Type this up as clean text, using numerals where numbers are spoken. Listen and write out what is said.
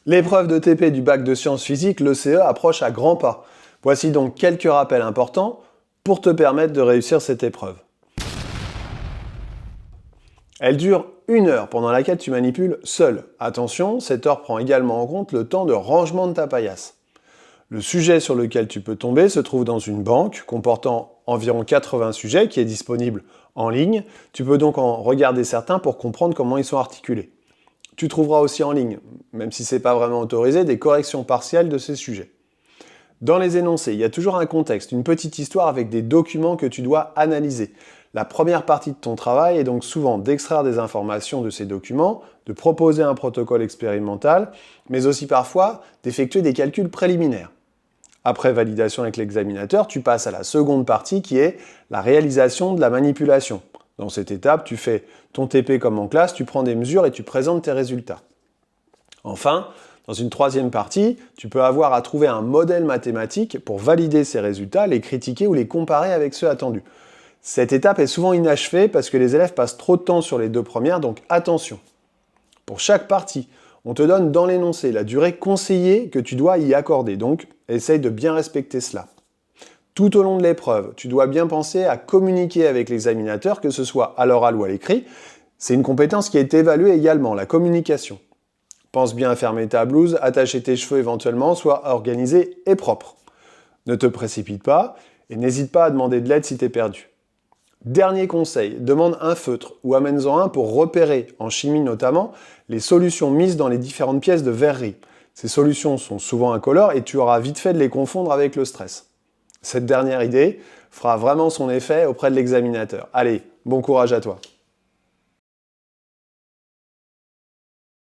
L'épreuve de TP du bac de sciences physiques, le CE, approche à grands pas. Voici donc quelques rappels importants pour te permettre de réussir cette épreuve. Elle dure 1 heure pendant laquelle tu manipules seul. Attention, cette heure prend également en compte le temps de rangement de ta paillasse. Le sujet sur lequel tu peux tomber se trouve dans une banque comportant environ 80 sujets qui est disponible en ligne. Tu peux donc en regarder certains pour comprendre comment ils sont articulés. Tu trouveras aussi en ligne, même si ce n'est pas vraiment autorisé, des corrections partielles de ces sujets. Dans les énoncés, il y a toujours un contexte, une petite histoire avec des documents que tu dois analyser. La première partie de ton travail est donc souvent d'extraire des informations de ces documents, de proposer un protocole expérimental, mais aussi parfois d'effectuer des calculs préliminaires. Après validation avec l'examinateur, tu passes à la seconde partie qui est la réalisation de la manipulation. Dans cette étape, tu fais ton TP comme en classe, tu prends des mesures et tu présentes tes résultats. Enfin, dans une troisième partie, tu peux avoir à trouver un modèle mathématique pour valider ces résultats, les critiquer ou les comparer avec ceux attendus. Cette étape est souvent inachevée parce que les élèves passent trop de temps sur les 2 premières, donc attention. Pour chaque partie, on te donne dans l'énoncé la durée conseillée que tu dois y accorder, donc essaye de bien respecter cela. Tout au long de l'épreuve, tu dois bien penser à communiquer avec l'examinateur, que ce soit à l'oral ou à l'écrit. C'est une compétence qui est évaluée également, la communication. Pense bien à fermer ta blouse, attacher tes cheveux éventuellement, sois organisé et propre. Ne te précipite pas et n'hésite pas à demander de l'aide si tu es perdu. Dernier conseil, demande un feutre ou amène-en un pour repérer, en chimie notamment, les solutions mises dans les différentes pièces de verrerie. Ces solutions sont souvent incolores et tu auras vite fait de les confondre avec le stress. Cette dernière idée fera vraiment son effet auprès de l'examinateur. Allez, bon courage à toi!